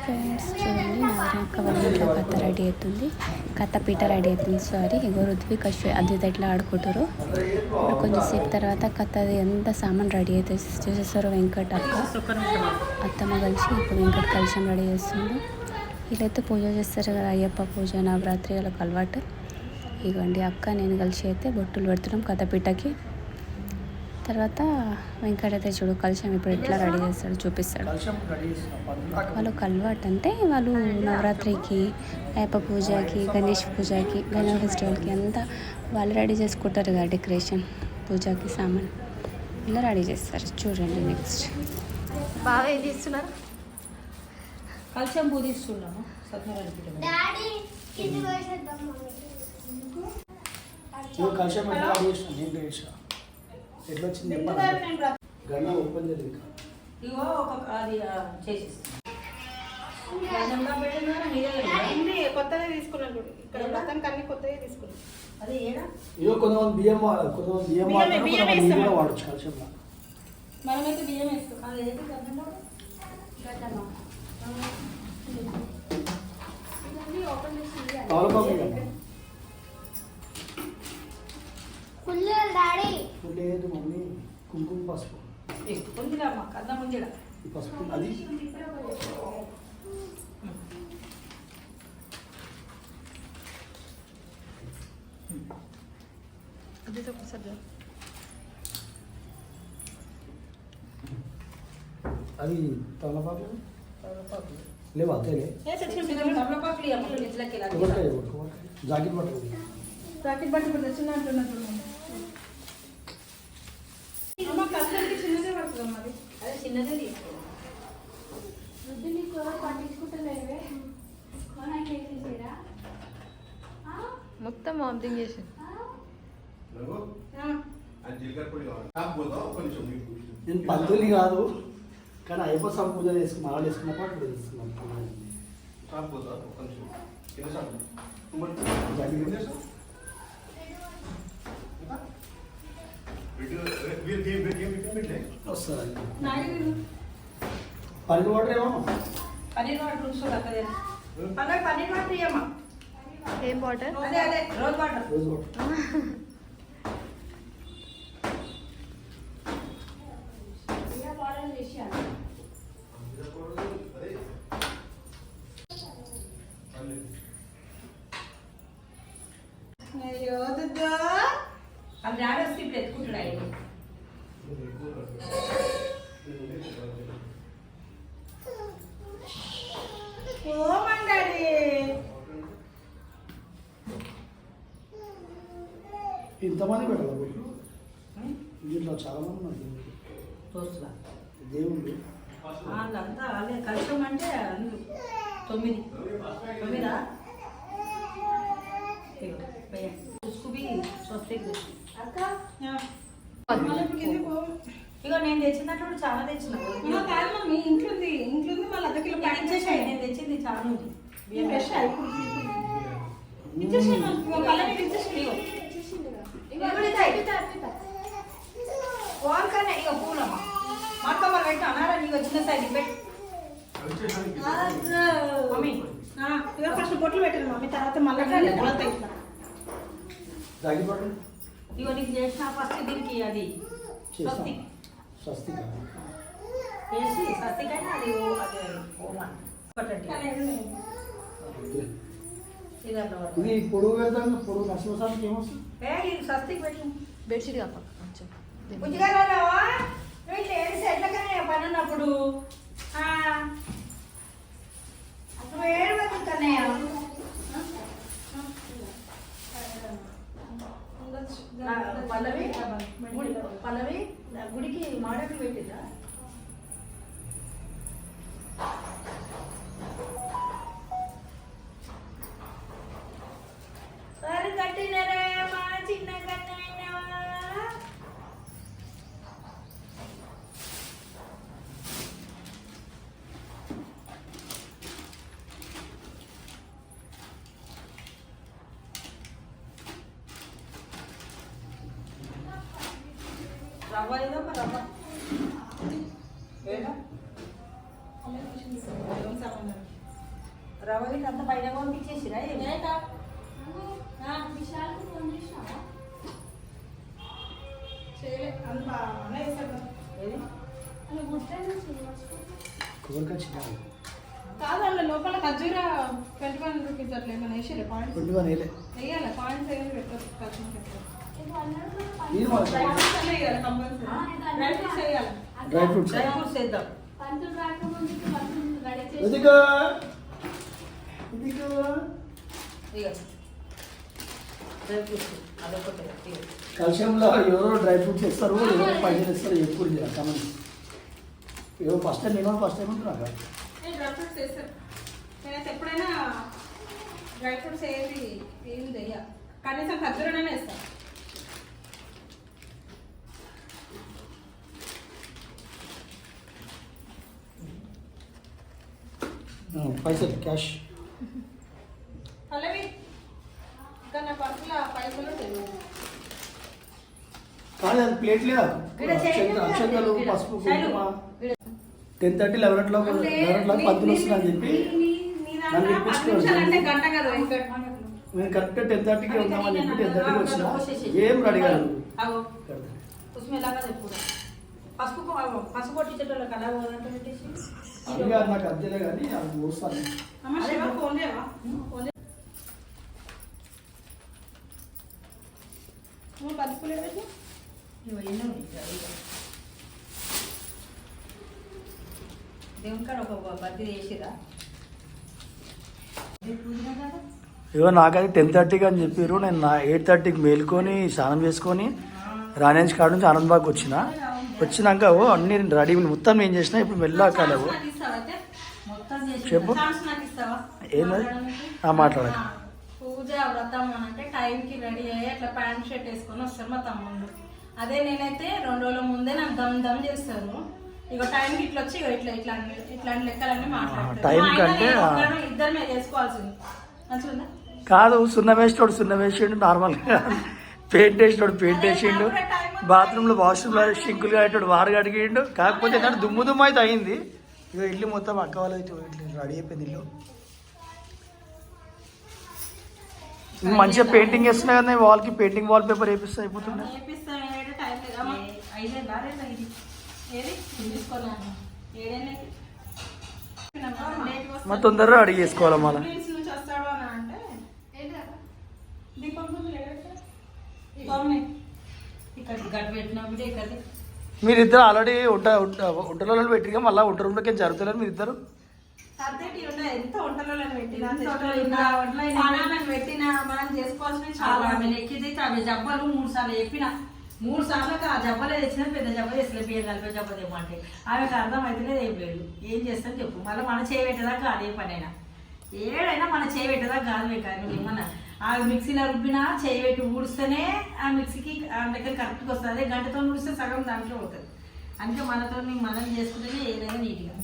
Friends చూడండి నారాయణ అక్క వాళ్ళ ఇంట్లో కథ రెడీ అవుతుంది, కథ పీట రెడీ అవుతుంది. సారీ ఇగో ఋత్విక్ అద్విత ఇట్లా ఆడుకుంటారు. ఇప్పుడు కొంచెంసేపు తర్వాత కథ ఎంత సామాన్ రెడీ అవుతుంది చేసేస్తారు. వెంకట్ అక్క అత్తమ్మ కలిసి ఇప్పుడు వెంకట్ కలశం రెడీ చేస్తుంది. వీళ్ళైతే పూజ చేస్తారు కదా, అయ్యప్ప పూజ నవరాత్రి వాళ్ళకి అలవాటు. ఇవ్వండి అక్క నేను కలిసి అయితే బొట్టులు పెడుతున్నాం కథ పీటకి. తర్వాత వెంకట అయితే చూడు కలశం ఇప్పుడు ఎట్లా రెడీ చేస్తాడు చూపిస్తాడు. వాళ్ళకి అలవాటు అంటే వాళ్ళు నవరాత్రికి, అయ్యప్ప పూజకి, గణేష్ పూజకి, గణేష్ ఫెస్టివల్కి అంతా వాళ్ళు రెడీ చేసుకుంటారు కదా, డెకరేషన్ పూజకి సామాన్ ఇలా రెడీ చేస్తారు. చూడండి నెక్స్ట్ బాగా ఏది ఇస్తున్నారు, కలశం పూజిస్తున్నాము కలశం ఎట్లా వచ్చింది గంట ఓపెన్ చేయాలి. ఇగో ఒక అది చేసేస్తాం. కొత్తగా తీసుకున్నాను ఇక్కడ మొత్తానికి అన్ని కొత్తగా తీసుకున్నాను. అదే ఏడా ఇగో కొంతమంది బియ్యం వాడచ్చు కలశంలో. మనమైతే బియ్యం వేస్తాం. అది ఏది గంటలో లేదు మమ్మీ కుంకుమ పసుపు ఉందిరా మా కన్నా ముందుడా పసుపు అది అది తమలపాకు లేవా అంతేలే జాకెట్ పట్టుకుంది జాకెట్ పట్టుకుంటే చిన్న అంటున్నట్టు చిన్నదే పడుతుందమ్మా. అది అదే చిన్నదే తీసుకో. మొత్తం వామిటింగ్ చేసి నేను పంతుల్ని కాదు కానీ అయిపోయి పూజ చేసుకుని అలా వేసుకున్నప్పుడు పూజ చేసుకున్నాను. వస్తుంది పన్నీర్ వాటర్ ఏమో పన్నీర్ వాటర్ ఉంచుకోవాలి అక్కడ పన్నీర్ వాటర్ ఇయ్యమ్మా. ఏం వాటర్? అదే అదే రోజ్ వాటర్. రోజు వాటర్ అది ఆడొస్తే ఇప్పుడు ఎత్తుకుంటాడు ఆయన. ఇంతమంది పెట్టాలి ఇంట్లో చాలా మంది ఉన్నారు తోసులా దేవుళ్ళు. వాళ్ళంతా వాళ్ళే కలశం అంటే 9 ఇక నేను తెచ్చినట్టు చాలా తెచ్చిన మీ ఇంట్లోంది మళ్ళీ అర్ధ కిలో ప్యాక్ చేసి నేను తెచ్చింది చాలా ఉంది. ఫ్రెష్ ఇక పూలమ్మా మాకమ్మ పెట్టు అన్నారా నీకు చిన్న సైజు పెట్టు మమ్మీ. ఫస్ట్ బొట్లు పెట్టాను మమ్మీ, తర్వాత మళ్ళీ జాకెట్ పట్టు ఇగో నీకు చేసిన ఫస్ట్ దీనికి అది స్వస్తిక్ స్వస్తిక వేసి స్వస్తిక్ అయినా అది అదే ఇది పొడుగు పెడతాను. పొడుగు నష్టసానికి ఏమొస్తుంది? ఇది స్వస్తిక్ పెట్టు. బెడ్షీట్ కాపా కొంచెం ఎట్లకనే పని ఉన్నప్పుడు అప్పుడు ఏడు వెతుకుతున్నాయా పల్లవి గుడికి మాడకి పెట్టిందా? సరే కట్టినరే మా చిన్న కన్నైనా రవ్వ ఏదో రవ్వ ఏడా రవలికి అంత బయట పంపించేసిరా చేయలే అంత అనే వేసాడు. కొబ్బరికాయ చిన్న కాదు అందులో లోపల ఖర్జూర 21 రూపీస్ అట్లా ఏమైనా వేసారు పాయింట్స్ 21 వేలే వేయాలి పాయింట్స్ ఏమైనా పెట్టారు ఖర్జూర పెట్టారు ఇది మన డ్రై ఫ్రూట్స్ అన్నీ వేయాలి కంపల్సరీ డ్రై ఫ్రూట్స్ వేయాలి డ్రై ఫ్రూట్స్ డ్రై ఫ్రూట్స్ వేద్దాం ఇదిగో ఇదిగో ఇక డ్రై ఫ్రూట్స్ అదొకటి ఇక కల్షంలో ఎవరో డ్రై ఫ్రూట్స్ ఇస్తారు ఎవరో పైసలు ఇస్తారు ఎప్పుడు కమెంట్స్ ఎవరో ఫస్ట్ టైం నేను ఫస్ట్ టైం ఉంటున్నా డ్రై ఫ్రూట్స్ వేస్తారు నేనైతే ఎప్పుడైనా డ్రై ఫ్రూట్స్ ఏం చెయ్య కనీసం ఖర్జూరనే వేస్తాను. పైసలు క్యాష్ పల్లవి ఇంకా నా పర్సులో పైసలు తెలియదు. కానీ అది ప్లేట్ లేదా అక్షంతలు పసుపు కుంకుమ 10:30 11 పంతులు వస్తుందని చెప్పి నన్ను పిలిపించుకోవాలి. అంటే గంట కదా ఇంకా నేను కరెక్ట్ 10:30కి ఉందామని చెప్పి 10:30కి వచ్చిన ఏం రెడీ కాదు. అగో ఉస్మే లాగా చెప్పు పసుపు కొట్టించేటోళ్ళకి అలా పోదంటే పెట్టేసి అది కాదు నాకు అద్దెలే కానీ అది వస్తాను. అమ్మ శివ ఫోన్ చేయవా ఫోన్ నువ్వు బతుకులేదు దేవుని కాడ ఒక బద్ది చేసిరా ఇగో నాకైతే 10:30కి అని చెప్పారు. నేను 8:30కి మేల్కొని స్నానం చేసుకొని రాణేంజ్ కాడ నుంచి ఆనందబాగ్ వచ్చినాక అన్ని రెడీ మొత్తం ఏం చేసినా ఇప్పుడు మెల్లగా కాలేవు. చెప్పు ఏంటది మాట్లాడక పూజ వ్రతం అంటే టైంకి రెడీ అయ్యి అట్లా ప్యాంట్ షర్ట్ వేసుకొని వస్తారు మా తమ్ముళ్ళు. అదే నేనైతే 2 రోజుల ముందే నాకు దమ్ చేస్తారు. ఇక టైంకి ఇట్లా వచ్చి ఇట్లాంటి లెక్కలన్నీ మాట్లాడతారు. ఇద్దరు చేసుకోవాల్సింది మంచిగా కాదు. సున్నం వేసేటోడు నార్మల్గా పెయింట్ వేసిండు బాత్రూంలో వాష్రూమ్లో షింకులు కట్టేటోడు వారు కడిగిండు. కాకపోతే ఏంటంటే దుమ్ము అయితే అయింది. ఇక ఇల్లు మొత్తం అక్క వాళ్ళు ఇట్లా రెడీ అయిపోయింది. ఇల్లు మంచిగా పెయింటింగ్ వేస్తున్నా కదా వాల్కి పెయింటింగ్ వాల్ పేపర్ వేపిస్తా అయిపోతుండే. మా తొందరగా రెడీ చేసుకోవాలి మళ్ళీ. మీరిద్దరు ఆల్రెడీ ఒంటలో పెట్టిగా మళ్ళీ ఒంట రూమ్లోకి జరుగుతున్నారు మీరిద్దరు. ఎంత వంటలలో పెట్టినా మనం చేసుకోవాల్సిన చాలా అవి జబ్బలు 3 సార్లు చెప్పిన 3 సార్లు ఆ జబ్బలే తెచ్చిన పెద్ద జబ్బ చేసిన పేరు కలిపే జబ్బ తెమ్మంటే ఆమెకు అర్థం అవుతలేదు ఏం లేదు. ఏం చేస్తాను చెప్పు మళ్ళీ మన చేయబెట్టేదాకా అదే పని అయినా ఏడైనా మన చేయబెట్టేదాకా కాదు కానీ నువ్వు ఏమన్నా ఆ మిక్సీలో రుబ్బినా చేయబెట్టి ఊడిస్తేనే ఆ మిక్సీకి దగ్గర కరెక్ట్గా వస్తుంది. అదే గంటతో ఊడిస్తే సగం దాంట్లో అవుతుంది. అంటే మనతో మనం చేసుకుంటేనే ఏదైనా నీట్గా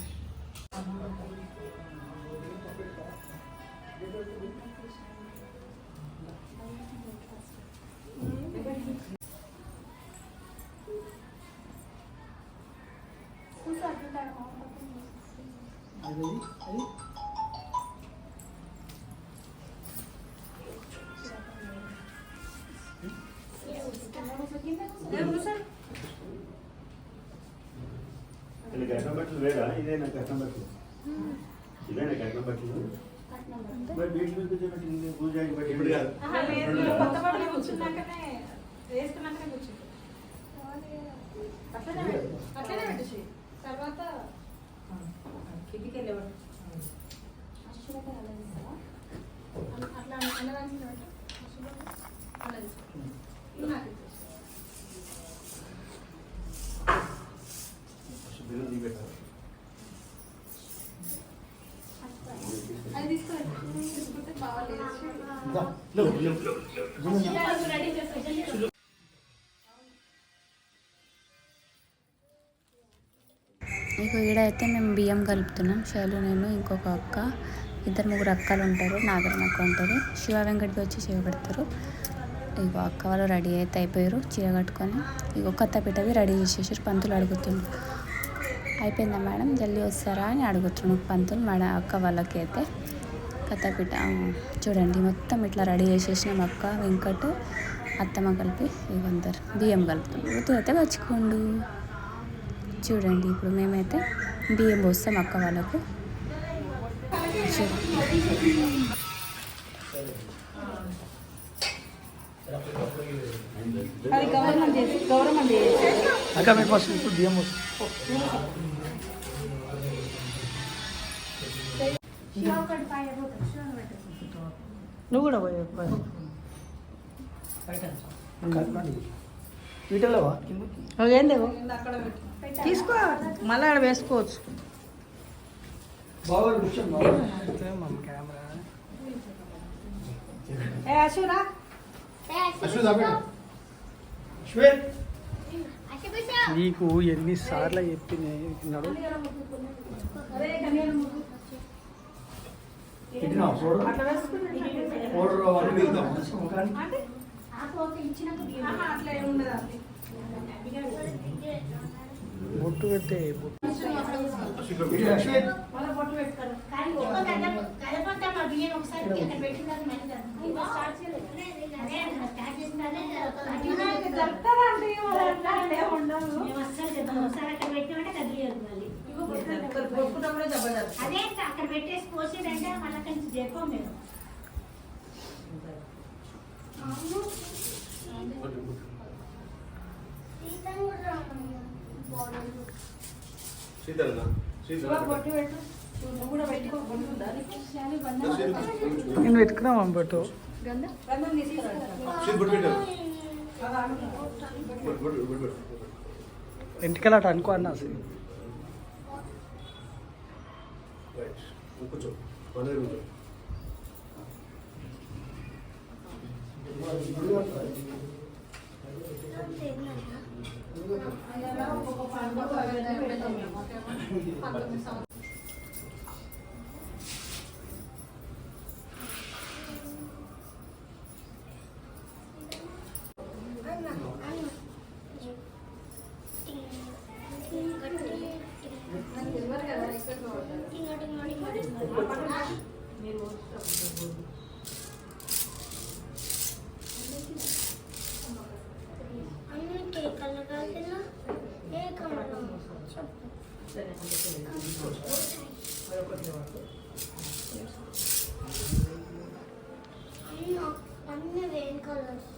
కట్నం బట్టలు వేరా ఇదేనా కట్నం బట్టలు ఇదేనా కట్నం బట్టలు మరి బీచ్ మీద కూర్చోబెట్టి పూజ బట్టి ఇప్పుడు కాదు కొత్త బట్టలు కూర్చున్నాకనే వేసుకున్నాకనే కూర్చుంటారు. అట్లనే పెట్టేసి తర్వాత కిటికీ వెళ్ళేవాడు అట్లా అన్నదానికి అలా తీసుకో నాకు బిల్లు దిగబెట్టారు అది తీసుకుంటే బాగాలేదు. ఇక ఈడైతే మేము బియ్యం కలుపుతున్నాం. శైలు నేను ఇంకొక అక్క 2-3 అక్కలు ఉంటారు. నాగరణ అక్క ఉంటుంది. శివ వెంకటకి వచ్చి చీర కడతారు. ఇగో అక్క వాళ్ళు రెడీ అయితే అయిపోయారు చీర కట్టుకొని. ఇగో కత్తపీటవి రెడీ చేసేసారు. పంతులు అడుగుతున్నాం అయిపోయిందా మేడం జల్దీ వస్తారా అని అడుగుతున్నాం పంతులు మేడం అక్క వాళ్ళకి అయితే. కథపీట చూడండి మొత్తం ఇట్లా రెడీ చేసేసినాం. అక్క వెంకట్ అత్తమ్మ కలిపి ఇవందరు బియ్యం కలుపుతాం. ఋతు అయితే వచ్చుకోండు. చూడండి ఇప్పుడు మేమైతే బియ్యం పోస్తాం అక్క వాళ్ళకు. అది గవర్నమెంట్ అక్క మీకు ఫస్ట్ ఇప్పుడు బియ్యం వస్తుంది. నువ్వు కూడా పోయి వీటలేవా ఏం లేవు తీసుకో, మళ్ళీ ఆడ వేసుకోవచ్చు. బాగా ఏ అశురా నీకు ఎన్నిసార్లు చెప్పినాడు బొట్టు పెట్టే అదే అక్కడ పెట్టేసి పోసేదంటే మళ్ళీ కొంచెం చెప్పాం మేము. నేను పెట్టుకున్నాం బొట్టు ఇంటికెళ్ళి అటు అనుకో అన్న అసలు అన్ని వేరే కలర్స్.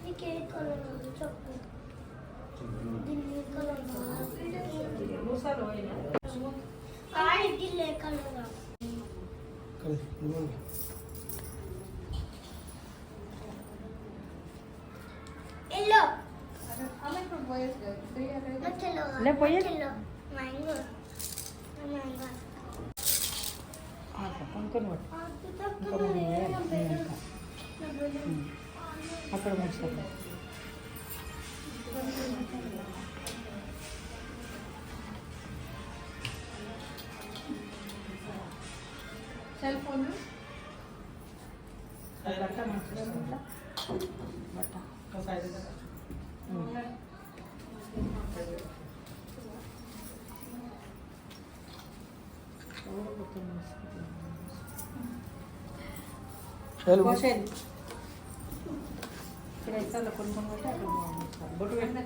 నీకు ఏ కలర్ ఉంది చెప్పు. దీన్ని కలర్ గిల్లే కలర్ ఎల్లో మ్యాంగో అక్కడ మూడు సెల్ ఫోన్ ఇక్కడ ఇస్తాను కొన్ని పెట్టి అక్కడ బొట్టు పెట్టిన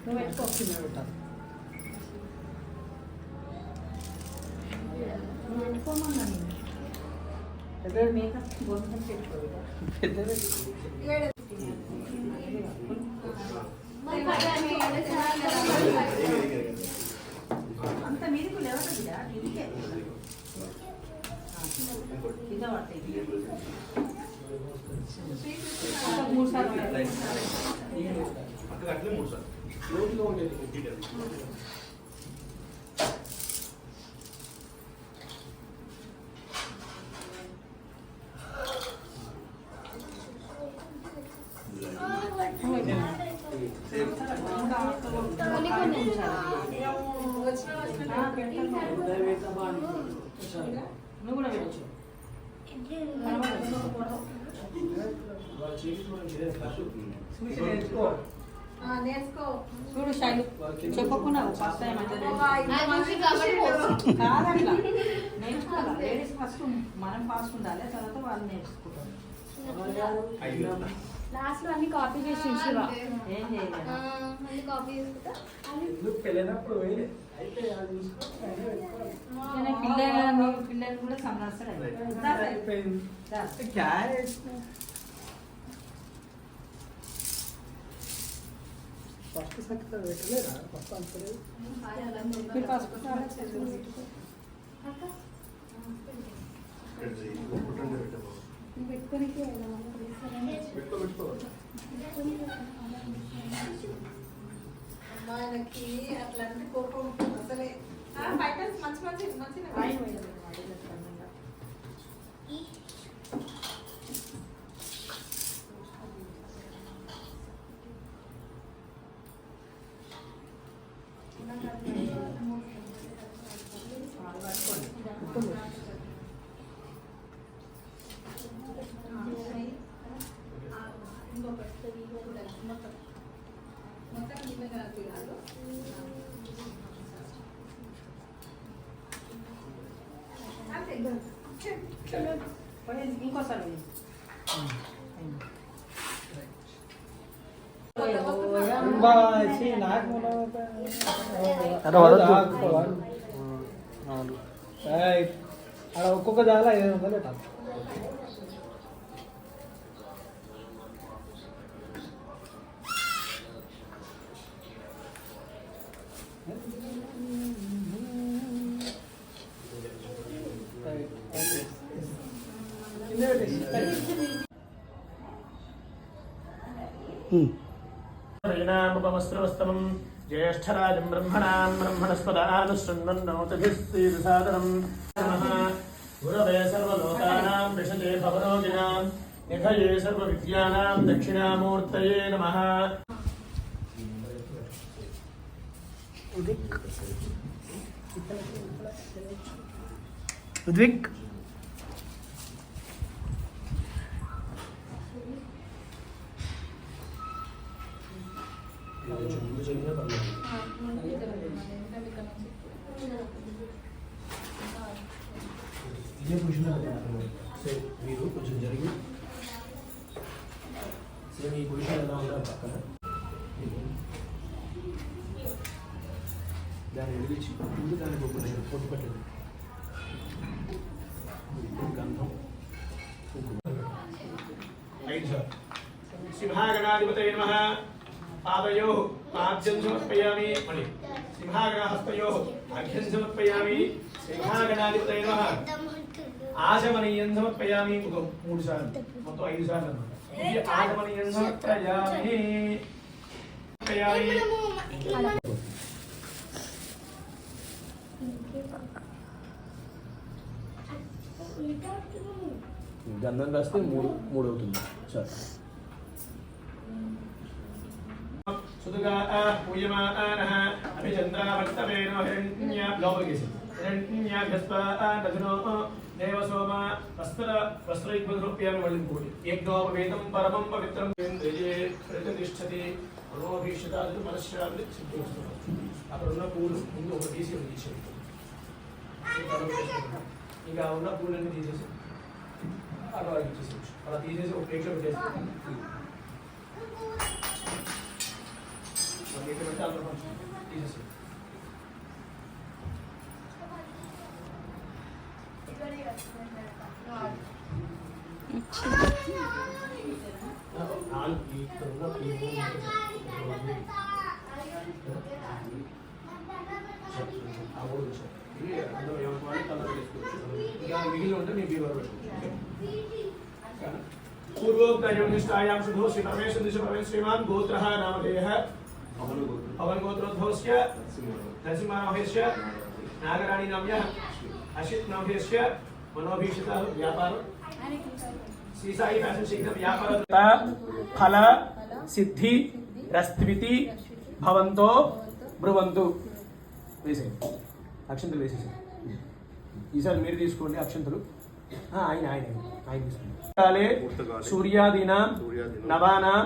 నువ్వు పెట్టుకోవాలి. నువ్వు పెట్టుకోమన్నా నేను పెద్ద మేకప్ గవర్నమెంట్ పెట్టుకోవాలి. అంత మీదికి లేవట్లేదా ఇంకే కింద పడతాయి. మూడు సార్లు నువ్వు కూడా వెళ్ళచ్చు. నేర్చుకో. చూడు శైలు చెప్పకున్నావు ఫస్ట్ టైం అయితే కాదట్లా నేర్చుకోవాలి. లేడీస్ ఫస్ట్ మనం ఫాస్ట్ ఉండాలి, తర్వాత వాళ్ళు నేర్చుకుంటారు. లాస్ట్ లో అన్ని కాపీ చేసి శివ ఏం చేయలేదు. అన్ని కాపీ చేసుకుంటా పిల్లలు కూడా సంరక్షణ అమ్మాయిలకి అట్లాంటి కోపం ఉంటుంది అసలే. బయట మంచి మంచి మంచిగా ఇంకోసారి అక్కడ ఒక్కొక్క జాగా 500 పెట్టాలి. శ్రీనాముపమస్త్రవస్తమం జ్యేష్ఠరాజం బ్రహ్మణాం బ్రహ్మణస్పదానుశృణ్వన్నోతిభిస్సీదసాదనం నమః గురవే సర్వలోకానాం విషజే భవరోగిణాం నిధయే సర్వవిద్యానాం దక్షిణామూర్తయే నమః. ఉద్విక్ ఇదే పొజిషన్లో మీరు కొంచెం జరిగి సేమ్ ఈ పొజిషన్ ఎలా ఉండాలి పక్కన దాన్ని ఎదిగించి ముందు దాన్ని పొట్టు పెట్టండి. గంధం సింహాగణాధిపతయే నమః. పాదయోః పాద్యం సమర్పయామి. మళ్ళీ సింహాగణహస్తయోః అర్ఘ్యం సమర్పయామి. సింహాగణాధిపతయే నమః. ఆచమనీయం సమర్పయామి. 3 సార్లు, మొత్తం 5 సార్లు అన్నమాట. ఇది ఆచమనీయం సమర్పయామి. గంధం రాస్తే 3 అవుతుంది. సరే సుదుగా పూయమానః అభిచంద్రావర్తమే నమః. హిరణ్య లోపలికేసి హిరణ్యాభ్యస్వా నధునో దేవసోమ వస్త్రైద్భృప్యామి. మళ్ళీ ఇంకోటి యజ్ఞోపవేతం పరమం పవిత్రం ప్రతిష్టతి మనోభీషితాలు మనశ్శాలు సిద్ధి వస్తున్నారు. అక్కడ ఉన్న పూలు ముందు ఒక తీసి తీసేది, ఇంకా ఉన్న పూలన్నీ తీసేసి అలా ఇచ్చేసేయచ్చు. అలా తీసేసి ఒక ప్లేట్లో పెట్టేసి పెట్టి అందరూ తీసేసి మిగిలి ఉంటే మీ బీవర్ పూర్వోక్తయోనిష్టాయాం శుభో శ్రీ పరమేశ్వర దిశ పరమేశ్వర శ్రీమాన్ గోత్రః నామధేయః పవన్ గోత్రోద్భవస్య నరసింహనామధేయస్య నాగరాణి నామ్యః అశ్విత్ నామధేయస్య మనోభీషిత వ్యాపారం శ్రీ సాయి ఫ్యాషన్ శీఘ్ర వ్యాపార ఫల సిద్ధి రస్త్వితి భవంతో బ్రువంతు. వేసేయండి, అక్షంతలు వేసేసాయి. ఈసారి మీరు తీసుకోండి అక్షంతలు. ఆయన తీసుకోండి. సూర్యాదీనాం నవానాం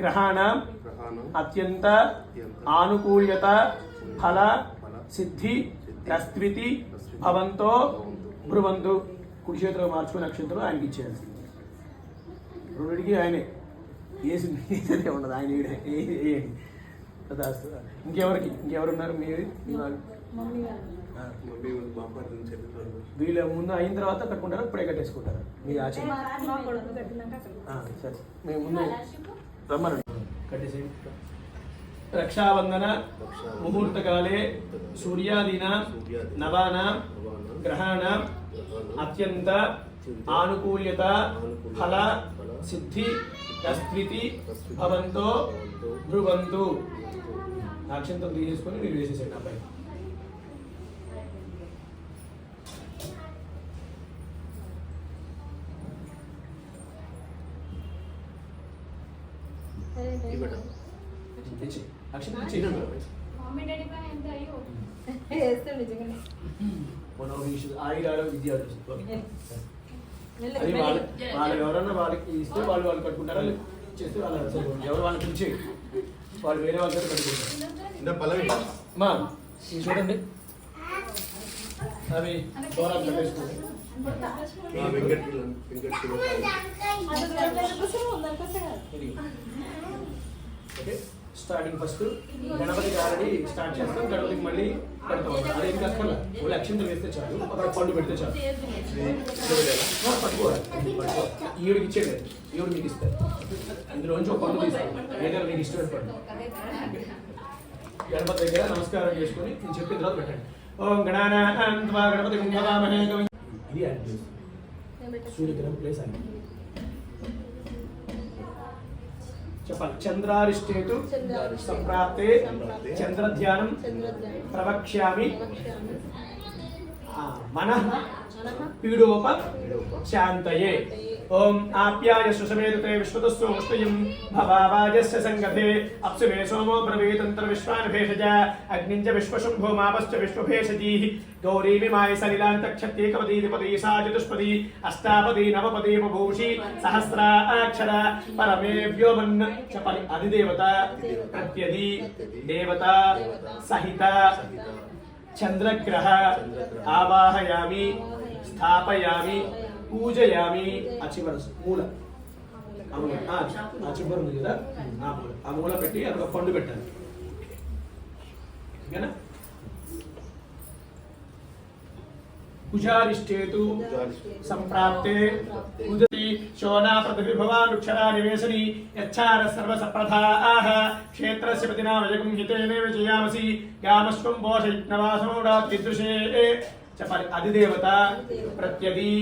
గ్రహాణాం అత్యంత ఆనుకూల్యత ఫల సిద్ధి కస్త్వితి భవంతో బ్రువంతు. కుడి చేతిలో మార్చుకుని అక్షంతలు ఆయనకి ఇచ్చేయాలి. రెండికి ఆయనే ఏది ఉండదు, ఆయన వేయండి. ఇంకెవరున్నారు మీ వాళ్ళు? వీళ్ళ ముందు అయిన తర్వాత కట్టుకుంటారా, ఇప్పుడే కట్టేసుకుంటారా మీ ఆచారం? సరే మేము ముందు రమ్మనండి కట్టేసి. రక్షాబంధన ముహూర్తకాలే సూర్యాదీన నవాన గ్రహాణ అత్యంత ఆనుకూల్యత ఫల సిద్ధి కస్త్వితి భవంతో బ్రువంతు. అక్షంతం తీసేసుకొని మీరు వేసేసాడు నా పైన. ఆయురాలు విద్య అది వాళ్ళు ఎవరన్నా వాళ్ళకి ఇస్తే వాళ్ళు కట్టుకుంటారా, చేస్తే వాళ్ళు ఎవరు వాళ్ళకి పిలిచి వాళ్ళు వేరే వాళ్ళ కట్టుకుంటారు. మా ఇది చూడండి, అవి దూరాలు కట్టేసుకోండి. ఓకే, స్టార్టింగ్ ఫస్ట్ గణపతికి ఆల్రెడీ స్టార్ట్ చేస్తాం. గణపతికి మళ్ళీ పెడతాం. అదేం కష్టం, వాళ్ళు అక్షంతలు వేస్తే చాలు, అక్కడ పండు పెడితే చాలు. పట్టుకోవాలి, ఈవిడికి ఇచ్చేది, ఈవిడ మీకు ఇస్తారు. ఇందులోంచి ఒక పండు తీస్తాం, ఏదైనా మీకు ఇష్టమైన పండు. గణపతి దగ్గర నమస్కారం చేసుకుని నేను చెప్పిన తర్వాత పెట్టండి. ఓం గణానాం త్వా గణపతి కుంభవామహే. ఇది యాడ్ చేసి సూర్యగ్రహం ప్లేస్ అని చెప్పాలి. చంద్రారిష్టేతు సంప్రాప్తే చంద్రధ్యానం ప్రవక్ష్యామి మనః పీడోప శాంతయే. ఓం ఆప్యాయ సుషమేతే విశ్వతస్సు ముష్టియం భవావాజస్య సంగతే అప్సు మే సోమో బ్రవీతంత్ర విశ్వానుభేషజ అగ్నించ విశ్వశంభో మాపశ్చ విశ్వభేషజీ గౌరీ విమాయ సలిలాంతక్షత్యేకపదీధిపదీ సా చతుష్పదీ అష్టాపదీ నవపదీ బభూషి సహస్రాక్షర పరమే వ్యోమన్ చెప్పాలి. అధిదేవత ప్రత్యధి దేవత సహిత చంద్రగ్రహ ఆవాహయామి స్థాపయామి పూజయామి. ఆ చివర మూల ఆ చివర ఉంది కదా, ఆ మూల పెట్టి అక్కడ పండు పెట్టాలి. ఓకేనా? కుజారిష్టేతు సంప్రాప్తే ఉదతి శోనా ప్రతిభవానుక్షరా నివేశని యచ్చార సర్వసప్రధాః క్షేత్రస్య పతినామయకం హితేనేవ జయామసి గామస్వం పోషయిత్నవాసమూఢాత్ విద్రుషే చెప్పాలి. అధిదేవత ప్రత్యధి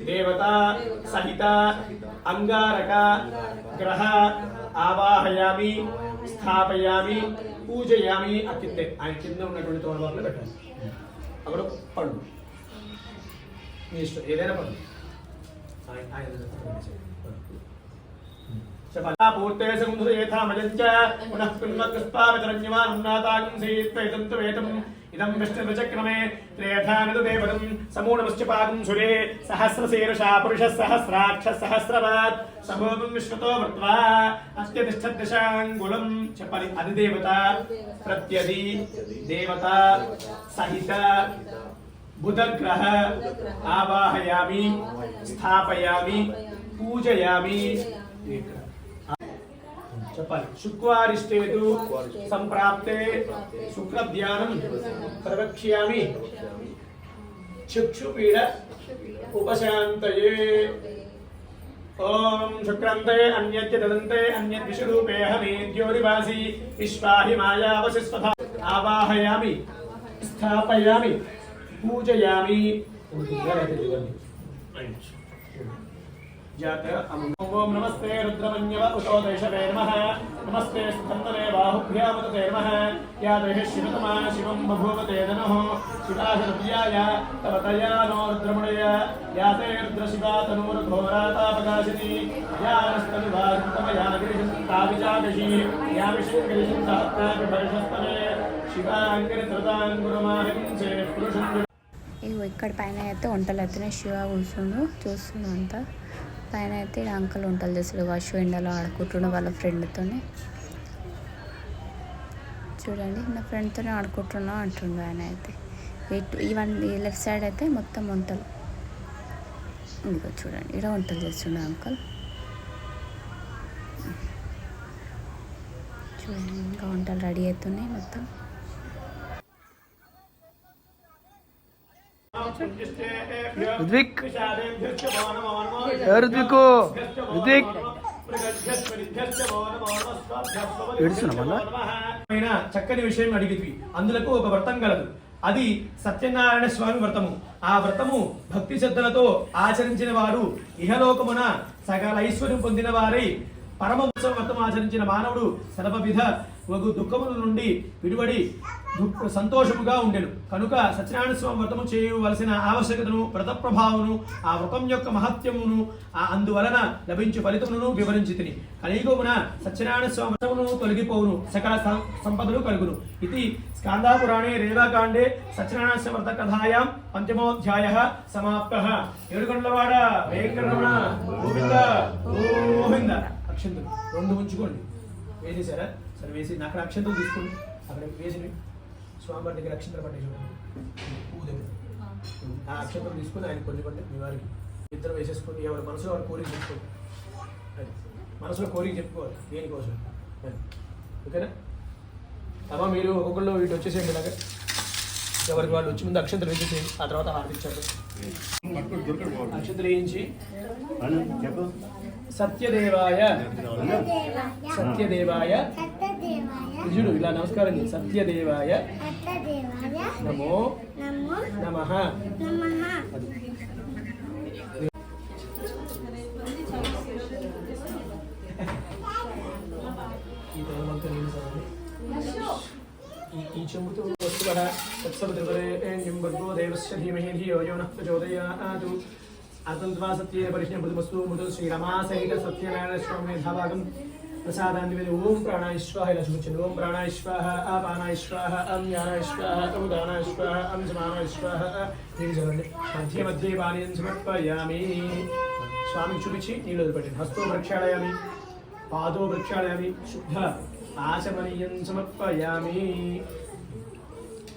దేవత సహిత అంగారక గ్రహ ఆవాహయామి స్థాపయామి పూజయామి. ఆ కిందే ఆయన కింద ఉన్నటువంటి తోడవాళ్ళు పెట్టాలి. అక్కడ పండు మీ ఇష్టం, ఏదైనా పండు పూర్తే సంధుయేథామజంచ పునః పిన్వత్కృష్పావితరణ్యమానున్నాతాగం సీత్వైతం త్వేతం ఇదం విష్ణుర్విచక్రమే త్రేధానిదేవతం సమూఢముశ్చపాకం సురే సహస్రశీర్షా పురుషः సహస్రాక్ష సహస్రవాత్ సమూహం విశ్వతో వృత్వా అత్యతిష్ఠదశాంగుళం చెప్పాలి. అధిదేవత ప్రత్యధి దేవత సహిత బుధగ్రహ ఆవాహయామి స్థాపయామి పూజయామి. చెప్పాలి. శుక్వారిష్టేతు సంప్రాప్తే శుక్రధ్యానం ప్రవక్ష్యామి చక్షుపీడ ఉపశాంతయే. ఓం శుక్రంతే అన్యత్య దదంతే అన్యద్విషరూపేహమేద్యోరివాసి విశ్వాహి మాయావశిస్వధా ఆవాహయామి స్థాపయామి పూజయామి. ఓం నమస్తే రుద్రమన్యవ ఉతో దేశవే నమః నమస్తే స్కందనే బాహుభ్యాముతే నమః యా దేహి శివతమా శివం బభూవతే ధనుః శివాశరవ్యాయ తవ తయానో రుద్రమణయ యా తే రుద్రశివా తనూర్ఘోరాతాపకాశిని యా నస్తనువాసంతమయా గిరిశంతావిచాదశి యా విశంకరిశంతాత్మాభిభర్షస్తమే శివాంగిరిధృతాంగురమాహింసే పురుషం. ఇగో ఇక్కడ పైన అయితే వంటలు అవుతున్నాయి. శివ కూర్చుండు చూస్తుండు అంతా. పైన అయితే అంకల్ వంటలు చేస్తాడు. అశ్వ ఎండలో ఆడుకుంటుండు వాళ్ళ ఫ్రెండ్తోనే. చూడండి నా ఫ్రెండ్తోనే ఆడుకుంటున్నా అంటుండు ఆయన అయితే. ఈ లెఫ్ట్ సైడ్ అయితే మొత్తం వంటలు. ఇదిగో చూడండి ఇక్కడ వంటలు చేస్తుండే అంకుల్. చూడండి ఇంకా వంటలు రెడీ అవుతున్నాయి మొత్తం. రుద్విక్ రుద్విక్ రుద్విక్ ఏడుస్తున్నా మళ్ళా. చక్కని విషయం అడిగిద్వి. అందులకు ఒక వ్రతం గలదు. అది సత్యనారాయణ స్వామి వ్రతము. ఆ వ్రతము భక్తి శ్రద్ధలతో ఆచరించిన వారు ఇహలోకమున సకల ఐశ్వర్యం పొందిన వారై పరమోత్సవ వ్రతం ఆచరించిన మానవుడు సర్వవిధ దుఃఖముల నుండి విడివడి సంతోషముగా ఉండెను. కనుక సత్యనారాయణ స్వామి వ్రతము చేయవలసిన ఆవశ్యకతను, వ్రత ప్రభావమును, ఆ వ్రతం యొక్క మహత్యమును, అందువలన లభించు ఫలితమును వివరించి తిని. కలియుగమున సత్యనారాయణ స్వామి వ్రతమును తొలగిపోవును, సకల సంపదలు కలుగును. ఇది స్కాందాపురాణే రేవాకాండే సత్యనారాయణ స్వామి వ్రత కథాయాం పంచమోధ్యాయః సమాప్తః. ఏడుకొండలవాడ వెంకటరమణ గోవింద గోవింద. అక్షంతులు 2 ఉంచుకోండి. వేసేసారా? సరే వేసి అక్కడ అక్షంతులు తీసుకోండి. అక్కడ వేసి స్వామివారి దగ్గర అక్షంతలు పట్టే చూడండి. ఆ అక్షంతలు తీసుకుని ఆయన కొన్ని మీ వారికి ఇద్దరు వేసేసుకోండి. ఎవరి మనసులో వారి కోరిక చెప్పుకోండి. అది మనసులో కోరిక చెప్పుకోవాలి దేనికోసం. ఓకేనా? అమ్మా మీరు ఒక్కొక్కళ్ళు వీటి వచ్చేసేయండి. ఇలాగ ఎవరికి వాళ్ళు వచ్చి ముందు అక్షంతలు వేసేసేయండి. ఆ తర్వాత హారతిచ్చారు. అక్షంతలు వేయించి సత్యదేవాయ సత్యదేవాయ విజుడు ఇలా నమస్కారం చేయి. సత్యదేవాయ నమో నమః. ఈ చెంబుతో వస్తువడ తత్సవృగో దేవస్య ధీమహి ధియో యో నః ప్రచోదయాత్. అతంత్వా సత్యేన పరిష్ణమృతమస్తు మృదు శ్రీరమాసహిత సత్యనారాయణ స్వామి భాగం ప్రసాదాన్ని వేది. ఓం ప్రాణాయ స్వాహ ఇలా చూపించండి. ఓం ప్రాణాయ స్వాహ, అపానాయ స్వాహ, అమ్యానాయ స్వాహ, ఉదానాయ స్వాహ, అంజమానాయ స్వాహ. నీళ్ళు చదవండి. మధ్య మధ్య పానీయం సమర్పయామి. స్వామికి చూపించి నీళ్ళు వదిలిపెట్టండి. హస్తో ప్రక్షాళయామి, పాదో ప్రక్షాళయామి, శుద్ధ ఆచమనీయం సమర్పయామి.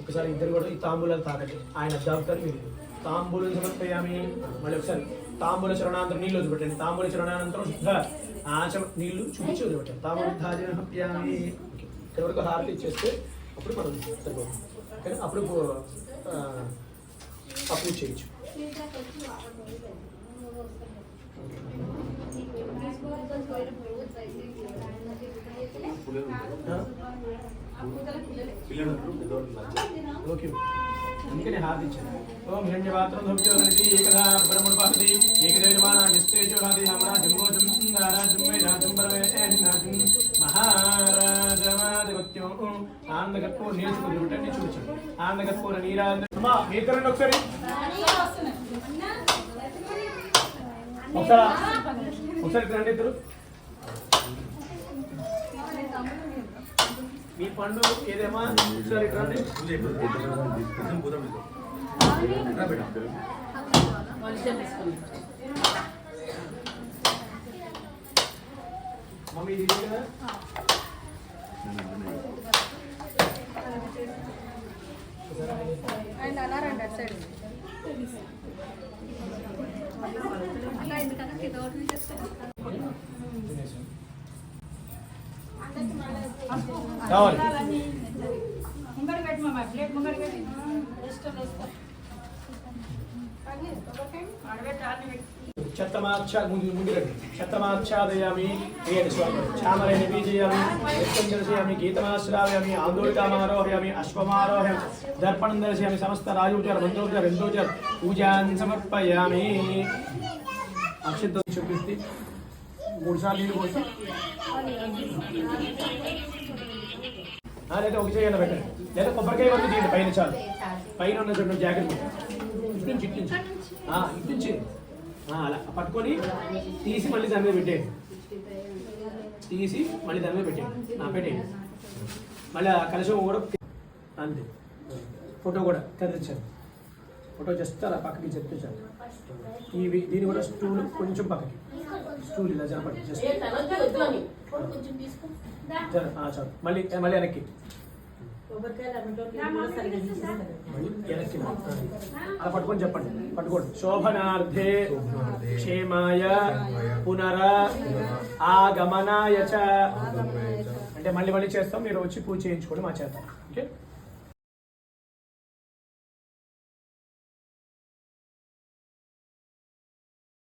ఒకసారి ఇద్దరు కూడా ఈ తాంబూలాలు తాకండి. ఆయన అద్దాపుతారు, మీరు తాంబూలం సమర్పయామి. మళ్ళీ ఒకసారి తాంబూల చరణానంతరం నీళ్ళు వదిలిపెట్టండి. తాంబూల చరణానంతరం శుద్ధ ఆచమ నీళ్లు చూపించి వదిలిపెట్టాలి. తాంబూలామి. ఎవరికి హారతి ఇచ్చేస్తే అప్పుడు మనం సరిపోతుంది. కానీ అప్పుడు అప్లై చేయొచ్చు. ఓకే అందుకని హారతి ఇచ్చాను. ఓం హిరణ్యపాత్రం ధవ్యోగణి ఏకదా బ్రహ్మణుపాతి ఏకదేవానాస్తేజోహాది హమరా జంబోజం రాజంబై రాజంబరమే నాజం మహారాజమాధిపత్యం. ఆనందకర్పూర నీరు పెట్టండి. చూపించండి. ఆనందకర్పూర నీరాంద మీరు కరండి ఒకసారి. ఒకసారి రండి ఇద్దరు. మీ పండు ఏదేమా ఒకసారి రండి. మమ్మీ ఇది కదా. కావాలి శతమాచ్ఛాదయామి చామరే నిబీజయామి నిత్యం దర్శయామి గీతమాశ్రావయామి ఆందోళికామారోహయామి అశ్వమారోహయామి దర్పణం దర్శయామి సమస్త రాజోచార మంత్రోచార ఇంద్రోచార పూజాన్ సమర్పయామి. అక్షంత చూపిస్తే 3 సార్లు నీళ్ళు పోసి లేదా ఒక చేయాలి పెట్టండి. లేదా కొబ్బరికాయ వరకు తీయండి. పైన చాలు. పైన ఉన్న చూడండి జాకెట్ ఇట్నుంచి ఇట్నుంచి అలా పట్టుకొని తీసి మళ్ళీ దాని మీద పెట్టేయండి. తీసి మళ్ళీ దాని మీద పెట్టేయండి. పెట్టేయండి. మళ్ళీ ఆ కలశం కూడా అంతే. ఫోటో కూడా కదిలించాను. ఫోటో జస్ట్ అలా పక్కకి చెప్పించాను. దీని కూడా స్టూల్ కొంచెం పక్కకి. స్టూల్ ఇలా జరపండి. జస్ట్ చాలు. మళ్ళీ వెనక్కి వెనక్కి అలా పట్టుకొని చెప్పండి, పట్టుకోండి. శోభనార్థే క్షేమాయ పునర ఆగమనాయ చ అంటే మళ్ళీ చేస్తాం, మీరు వచ్చి పూజ చేయించుకోండి మా చేత. ఓకే.